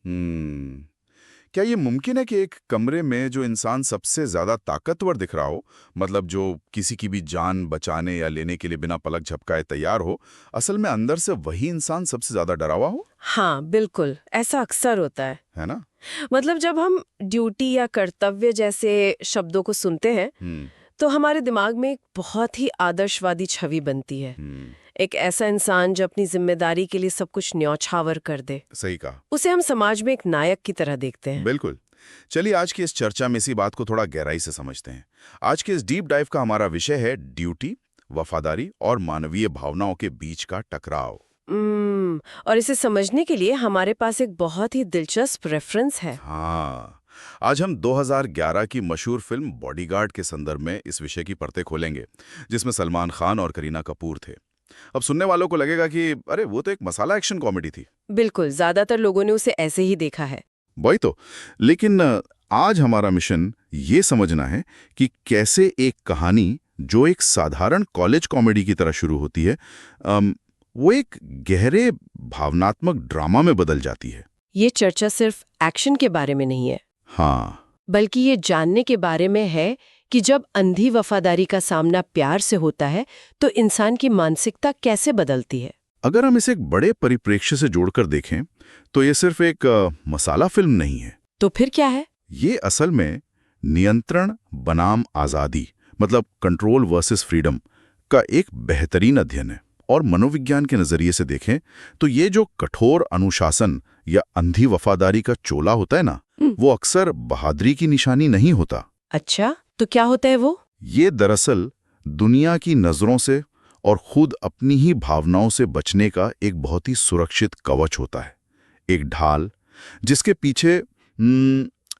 हम्म। क्या ये मुमकिन है कि एक कमरे में जो इंसान सबसे ज्यादा ताकतवर दिख रहा हो, मतलब जो किसी की भी जान बचाने या लेने के लिए बिना पलक झपकाए तैयार हो, असल में अंदर से वही इंसान सबसे ज्यादा डरा हुआ हो? हाँ, बिल्कुल ऐसा अक्सर होता है। है ना? मतलब जब हम ड्यूटी या कर्तव्य जैसे शब्दों को सुनते हैं हम्म। तो हमारे दिमाग में एक बहुत ही आदर्शवादी छवि बनती है। हम्म। एक ऐसा इंसान जो अपनी जिम्मेदारी के लिए सब कुछ न्यौछावर कर दे। सही कहा। उसे हम समाज में एक नायक की तरह देखते हैं। बिल्कुल। चलिए आज की इस चर्चा में इसी बात को थोड़ा गहराई से समझते हैं। आज के इस डीप डाइव का हमारा विषय है ड्यूटी, वफादारी और मानवीय भावनाओं के बीच का टकराव। और इसे समझने के लिए हमारे पास एक बहुत ही दिलचस्प रेफरेंस है। हाँ, आज हम 2011 की मशहूर फिल्म बॉडीगार्ड के संदर्भ में इस विषय की परतें खोलेंगे, जिसमें सलमान खान और करीना कपूर थे। अब सुनने वालों को लगेगा कि अरे वो तो एक मसाला एक्शन कॉमेडी थी। बिल्कुल, ज्यादातर लोगों ने उसे ऐसे ही देखा है। वही तो। लेकिन आज हमारा मिशन ये समझना है कि कैसे एक कहानी जो एक साधारण कॉलेज कॉमेडी की तरह शुरू होती है, वो एक गहरे भावनात्मक ड्रामा में बदल जाती है। ये चर्चा सिर्फ एक्शन के बारे में नहीं है, हाँ। बल्कि ये जानने के बारे में है कि जब अंधी वफादारी का सामना प्यार से होता है तो इंसान की मानसिकता कैसे बदलती है। अगर हम इसे एक बड़े परिप्रेक्ष्य से जोड़कर देखें तो ये सिर्फ एक मसाला फिल्म नहीं है। तो फिर क्या है? ये असल में नियंत्रण बनाम आज़ादी, मतलब कंट्रोल वर्सेस फ्रीडम का एक बेहतरीन अध्ययन है। और मनोविज्ञान के नजरिए से देखें तो ये जो कठोर अनुशासन या अंधी वफादारी का चोला होता है ना, वो अक्सर बहादुरी की निशानी नहीं होता। अच्छा, तो क्या होता है वो? ये दरअसल दुनिया की नजरों से और खुद अपनी ही भावनाओं से बचने का एक बहुत ही सुरक्षित कवच होता है। एक ढाल जिसके पीछे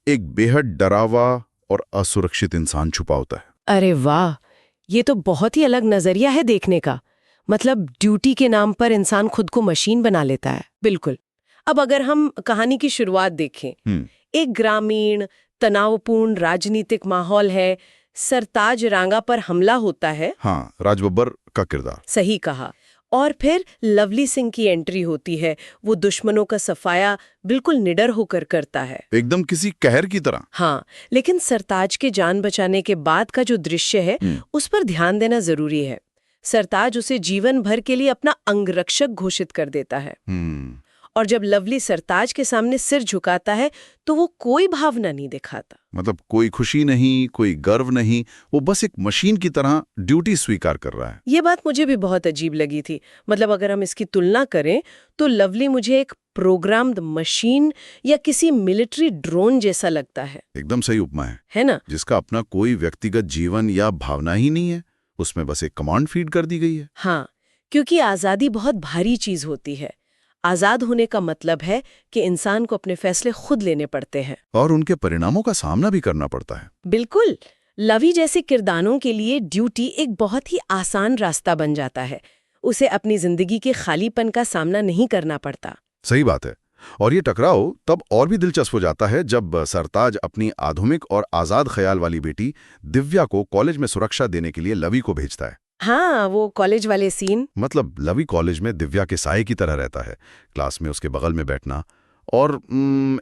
एक बेहद डरा हुआ और असुरक्षित इंसान छुपा होता है। अरे वाह, ये तो बहुत ही अलग नजरिया है देखने का। मतलब ड्यूटी के नाम पर इंसान खुद को मशीन बना लेता है। बिल्कुल। अब अगर हम कहानी की शुरुआत देखें, एक ग्रामीण तनावपूर्ण राजनीतिक माहौल है, सरताज रांगा पर हमला होता है। हाँ, राज बब्बर का किरदार। सही कहा। और फिर लवली सिंह की एंट्री होती है। वो दुश्मनों का सफाया बिल्कुल निडर होकर करता है, एकदम किसी कहर की तरह। हाँ, लेकिन सरताज के जान बचाने के बाद का जो दृश्य है उस पर ध्यान देना जरूरी है। सरताज उसे जीवन भर के लिए अपना अंगरक्षक घोषित कर देता है। और जब लवली सरताज के सामने सिर झुकाता है तो वो कोई भावना नहीं दिखाता। मतलब कोई खुशी नहीं, कोई गर्व नहीं, वो बस एक मशीन की तरह ड्यूटी स्वीकार कर रहा है। ये बात मुझे भी बहुत अजीब लगी थी। मतलब अगर हम इसकी तुलना करें तो लवली मुझे एक प्रोग्राम्ड मशीन या किसी मिलिट्री ड्रोन जैसा लगता है। एकदम सही उपमा है ना? जिसका अपना कोई व्यक्तिगत जीवन या भावना ही नहीं है, उसमें बस एक कमांड फीड कर दी गई है। हाँ, क्योंकि आज़ादी बहुत भारी चीज होती है। आज़ाद होने का मतलब है कि इंसान को अपने फैसले खुद लेने पड़ते हैं और उनके परिणामों का सामना भी करना पड़ता है। बिल्कुल। लवी जैसे किरदारों के लिए ड्यूटी एक बहुत ही आसान रास्ता बन जाता है। उसे अपनी जिंदगी के खालीपन का सामना नहीं करना पड़ता। सही बात है। और ये टकराव तब और भी दिलचस्प हो जाता है जब सरताज अपनी आधुनिक और आजाद ख्याल वाली बेटी दिव्या को कॉलेज में सुरक्षा देने के लिए लवी को भेजता है। हाँ, वो कॉलेज वाले सीन। मतलब लवी कॉलेज में दिव्या के साये की तरह रहता है, क्लास में उसके बगल में बैठना। और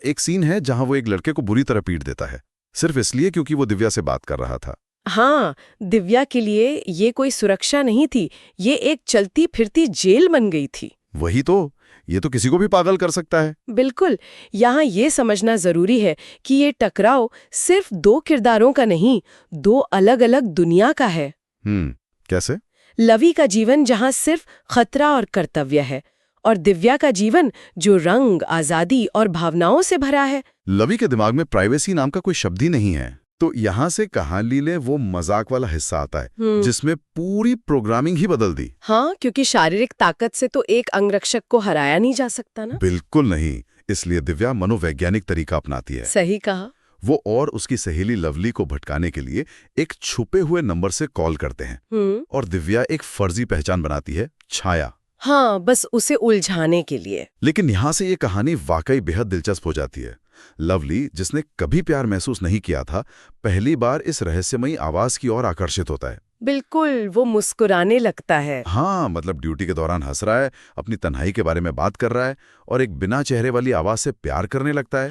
एक सीन है जहां वो एक लड़के को बुरी तरह पीट देता है, सिर्फ इसलिए क्योंकि वो दिव्या से बात कर रहा था। हाँ, दिव्या के लिए ये कोई सुरक्षा नहीं थी, ये एक चलती फिरती जेल बन गई थी। वही तो, ये तो किसी को भी पागल कर सकता है। बिल्कुल। यहाँ ये समझना जरूरी है कि ये टकराव सिर्फ दो किरदारों का नहीं, दो अलग अलग दुनिया का है। कैसे? लवी का जीवन जहाँ सिर्फ खतरा और कर्तव्य है, और दिव्या का जीवन जो रंग, आजादी और भावनाओं से भरा है। लवी के दिमाग में प्राइवेसी नाम का कोई शब्द ही नहीं है। तो यहाँ से कहानी ले वो मजाक वाला हिस्सा आता है जिसमें पूरी प्रोग्रामिंग ही बदल दी। हाँ, क्योंकि शारीरिक ताकत से तो एक अंगरक्षक को हराया नहीं जा सकता ना। बिल्कुल नहीं। इसलिए दिव्या मनोवैज्ञानिक तरीका अपनाती है। सही कहा। वो और उसकी सहेली लवली को भटकाने के लिए एक छुपे हुए नंबर से कॉल करते हैं और दिव्या एक फर्जी पहचान बनाती है, छाया। हाँ, बस उसे उलझाने के लिए। लेकिन यहाँ से ये कहानी वाकई बेहद दिलचस्प हो जाती है। लवली, जिसने कभी प्यार महसूस नहीं किया था, पहली बार इस रहस्यमयी आवाज की ओर आकर्षित होता है। बिल्कुल, वो मुस्कुराने लगता है। हाँ, मतलब ड्यूटी के दौरान हंस रहा है, अपनी तन्हाई के बारे में बात कर रहा है और एक बिना चेहरे वाली आवाज से प्यार करने लगता है।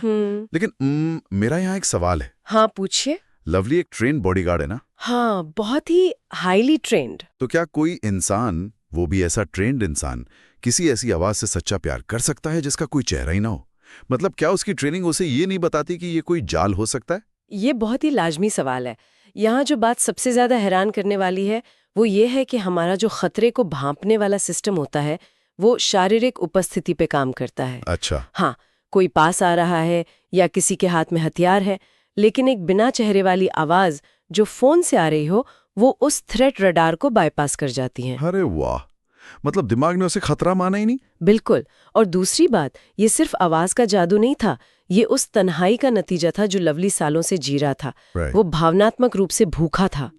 लेकिन मेरा यहाँ एक सवाल है। हाँ, पूछिए। लवली एक ट्रेन बॉडीगार्ड है ना? हाँ, बहुत ही हाईली ट्रेंड। तो क्या कोई इंसान, वो भी ऐसा ट्रेंड इंसान, किसी ऐसी आवाज से सच्चा प्यार कर सकता है जिसका कोई चेहरा ही ना हो? मतलब क्या उसकी ट्रेनिंग उसे ये नहीं बताती कि ये कोई जाल हो सकता है? ये बहुत ही लाजमी सवाल है। यहाँ जो बात सबसे ज्यादा हैरान करने वाली है वो ये है कि हमारा जो खतरे को भांपने वाला सिस्टम होता है वो शारीरिक उपस्थिति पे काम करता है। अच्छा। हाँ, कोई पास आ रहा है या किसी के हाथ में हथियार है, लेकिन एक बिना चेहरे वाली आवाज जो फोन से आ रही हो वो उस थ्रेट रडार को बाईपास कर जाती है। अरे वाह, मतलब दिमाग ने उसे खतरा माना ही नहीं। बिल्कुल। और दूसरी बात, ये सिर्फ आवाज का जादू नहीं था, ये उस तन्हाई का नतीजा था जो लवली सालों से जी रहा था। वो भावनात्मक रूप से भूखा था।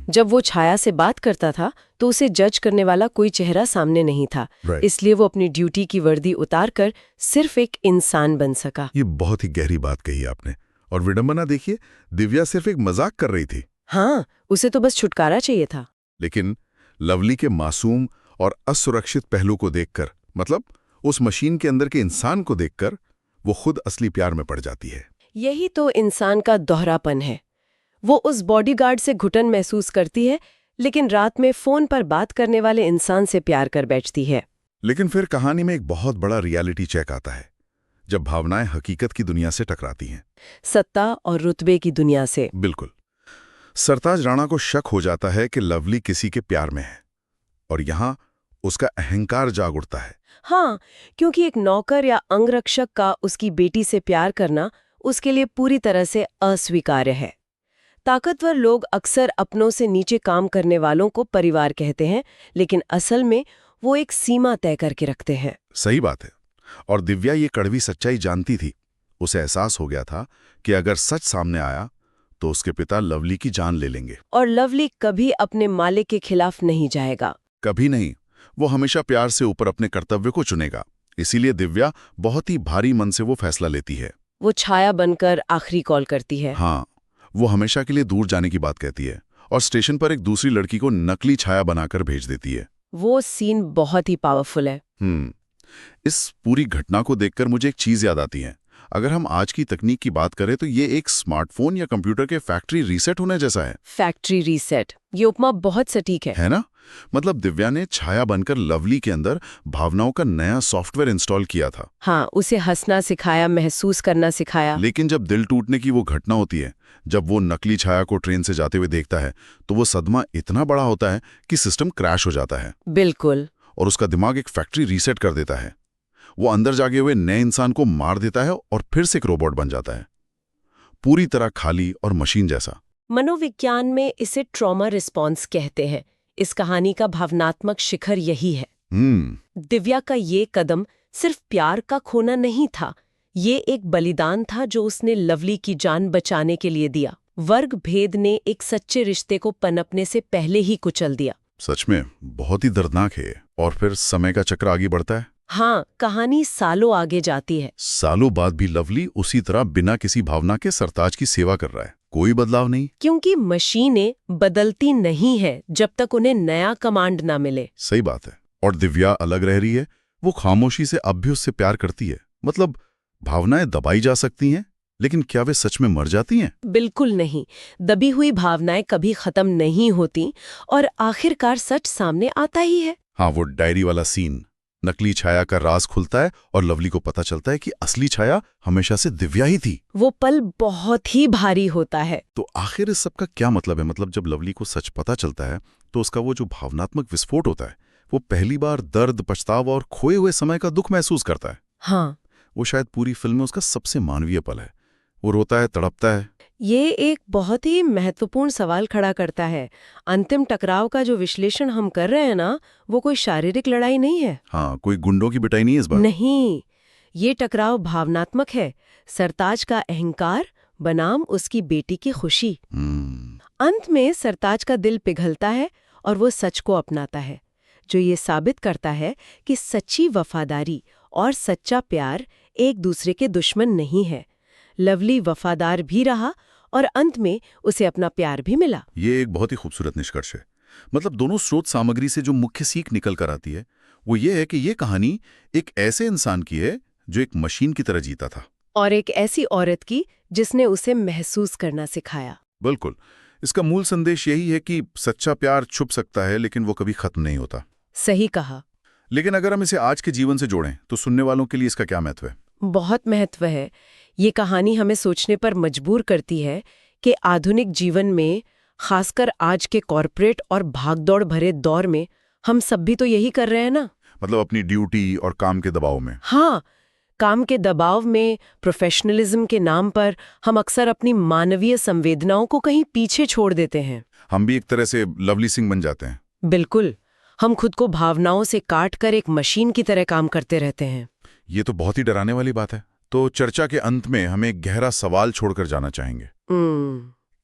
जब वो छाया से बात करता था तो उसे जज करने वाला कोई चेहरा सामने नहीं था। इसलिए वो अपनी ड्यूटी की वर्दी उतारकर सिर्फ एक इंसान बन सका। ये बहुत ही गहरी बात कही आपने। और विडंबना देखिए, दिव्या सिर्फ एक मजाक कर रही थी। हाँ, उसे तो बस छुटकारा चाहिए था। लेकिन लवली के मासूम और असुरक्षित पहलू को देखकर, मतलब उस मशीन के अंदर के इंसान को देखकर, वो खुद असली प्यार में पड़ जाती है। यही तो इंसान का दोहरापन है। वो उस बॉडीगार्ड से घुटन महसूस करती है, लेकिन रात में फोन पर बात करने वाले इंसान से प्यार कर बैठती है। लेकिन फिर कहानी में एक बहुत बड़ा रियलिटी चेक आता है, जब भावनाएं हकीकत की दुनिया से टकराती हैं। सत्ता और रुतबे की दुनिया से। बिल्कुल। सरताज राणा को शक हो जाता है कि लवली किसी के प्यार में है, और यहां उसका अहंकार जाग उठता है। हाँ, क्योंकि एक नौकर या अंगरक्षक का उसकी बेटी से प्यार करना उसके लिए पूरी तरह से अस्वीकार्य है। ताकतवर लोग अक्सर अपनों से नीचे काम करने वालों को परिवार कहते हैं, लेकिन असल में वो एक सीमा तय करके रखते हैं। सही बात है। और दिव्या ये कड़वी सच्चाई जानती थी। उसे एहसास हो गया था कि अगर सच सामने आया तो उसके पिता लवली की जान ले लेंगे। और लवली कभी अपने मालिक के खिलाफ नहीं जाएगा। कभी नहीं। वो हमेशा प्यार से ऊपर अपने कर्तव्य को चुनेगा। इसीलिए दिव्या बहुत ही भारी मन से वो फैसला लेती है। वो छाया बनकर आखिरी कॉल करती है। हाँ, वो हमेशा के लिए दूर जाने की बात कहती है और स्टेशन पर एक दूसरी लड़की को नकली छाया बनाकर भेज देती है। वो सीन बहुत ही पावरफुल है। इस पूरी घटना को देखकर मुझे एक चीज याद आती है। अगर हम आज की तकनीक की बात करें तो ये एक स्मार्टफोन या कंप्यूटर के फैक्ट्री रीसेट होने जैसा है। फैक्ट्री रीसेट, ये उपमा बहुत सटीक है ना? मतलब दिव्या ने छाया बनकर लवली के अंदर भावनाओं का नया सॉफ्टवेयर इंस्टॉल किया था। हाँ, उसे हंसना सिखाया, महसूस करना सिखाया। लेकिन जब दिल टूटने की वो घटना होती है, जब वो नकली छाया को ट्रेन से जाते हुए देखता है, तो वो सदमा इतना बड़ा होता है कि सिस्टम क्रैश हो जाता है। बिल्कुल। और उसका दिमाग एक फैक्ट्री रीसेट कर देता है। वो अंदर जागे हुए नए इंसान को मार देता है और फिर से एक रोबोट बन जाता है, पूरी तरह खाली और मशीन जैसा। मनोविज्ञान में इसे ट्रॉमा रिस्पॉन्स कहते हैं। इस कहानी का भावनात्मक शिखर यही है। दिव्या का ये कदम सिर्फ प्यार का खोना नहीं था, ये एक बलिदान था जो उसने लवली की जान बचाने के लिए दिया। वर्ग भेद ने एक सच्चे रिश्ते को पनपने से पहले ही कुचल दिया। सच में बहुत ही दर्दनाक है। और फिर समय का चक्र आगे बढ़ता है। हाँ, कहानी सालों आगे जाती है। सालों बाद भी लवली उसी तरह बिना किसी भावना के सरताज की सेवा कर रहा है। कोई बदलाव नहीं। क्योंकि मशीनें बदलती नहीं है जब तक उन्हें नया कमांड ना मिले। सही बात है। और दिव्या अलग रह रही है। वो खामोशी से अब भी उससे प्यार करती है। मतलब भावनाएं दबाई जा सकती हैं, लेकिन क्या वे सच में मर जाती हैं? बिल्कुल नहीं। दबी हुई भावनाएं कभी खत्म नहीं होती और आखिरकार सच सामने आता ही है। हाँ, वो डायरी वाला सीन, नकली छाया का राज खुलता है और लवली को पता चलता है कि असली छाया हमेशा से दिव्या ही थी। वो पल बहुत ही भारी होता है। तो आखिर इस सब का क्या मतलब है? मतलब जब लवली को सच पता चलता है तो उसका वो जो भावनात्मक विस्फोट होता है, वो पहली बार दर्द, पछतावा और खोए हुए समय का दुख महसूस करता है। हाँ, वो शायद पूरी फिल्म में उसका सबसे मानवीय पल है। वो रोता है, तड़पता है। ये एक बहुत ही महत्वपूर्ण सवाल खड़ा करता है। अंतिम टकराव का जो विश्लेषण हम कर रहे हैं ना, वो कोई शारीरिक लड़ाई नहीं है। हाँ, कोई गुंडों की पिटाई नहीं है इस बार। नहीं, ये टकराव भावनात्मक है। सरताज का अहंकार बनाम उसकी बेटी की खुशी। अंत में सरताज का दिल पिघलता है और वो सच को अपनाता है, जो ये साबित करता है कि सच्ची वफादारी और सच्चा प्यार एक दूसरे के दुश्मन नहीं है। लवली वफादार भी रहा और अंत में उसे अपना प्यार भी मिला। ये एक बहुत ही खूबसूरत निष्कर्ष है। मतलब दोनों स्रोत सामग्री से जो मुख्य सीख निकल कर आती है वो ये है कि ये कहानी एक ऐसे इंसान की है जो एक मशीन की तरह जीता था, और एक ऐसी औरत की जिसने उसे महसूस करना सिखाया। बिल्कुल। इसका मूल संदेश यही है कि सच्चा प्यार छुप सकता है लेकिन वो कभी खत्म नहीं होता। सही कहा। लेकिन अगर हम इसे आज के जीवन से जोड़ें तो सुनने वालों के लिए इसका क्या महत्व है? बहुत महत्व है। ये कहानी हमें सोचने पर मजबूर करती है कि आधुनिक जीवन में, खासकर आज के कॉरपोरेट और भागदौड़ भरे दौर में, हम सब भी तो यही कर रहे हैं ना। मतलब अपनी ड्यूटी और काम के दबाव में। हाँ, काम के दबाव में, प्रोफेशनलिज्म के नाम पर हम अक्सर अपनी मानवीय संवेदनाओं को कहीं पीछे छोड़ देते हैं। हम भी एक तरह से लवली सिंह बन जाते हैं। बिल्कुल, हम खुद को भावनाओं से काट कर एक मशीन की तरह काम करते रहते हैं। ये तो बहुत ही डराने वाली बात है। तो चर्चा के अंत में हमें एक गहरा सवाल छोड़कर जाना चाहेंगे।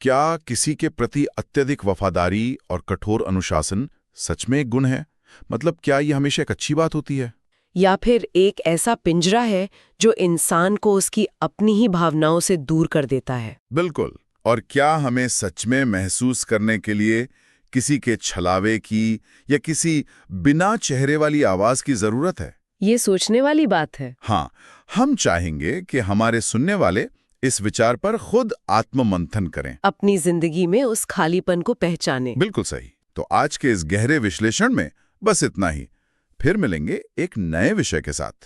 क्या किसी के प्रति अत्यधिक वफादारी और कठोर अनुशासन सच में एक गुण है? मतलब क्या ये हमेशा एक अच्छी बात होती है, या फिर एक ऐसा पिंजरा है जो इंसान को उसकी अपनी ही भावनाओं से दूर कर देता है? बिल्कुल। और क्या हमें सच में महसूस करने के लिए किसी के छलावे की या किसी बिना चेहरे वाली आवाज की जरूरत है? ये सोचने वाली बात है। हाँ, हम चाहेंगे कि हमारे सुनने वाले इस विचार पर खुद आत्ममंथन करें, अपनी जिंदगी में उस खालीपन को पहचाने। बिल्कुल सही। तो आज के इस गहरे विश्लेषण में बस इतना ही। फिर मिलेंगे एक नए विषय के साथ।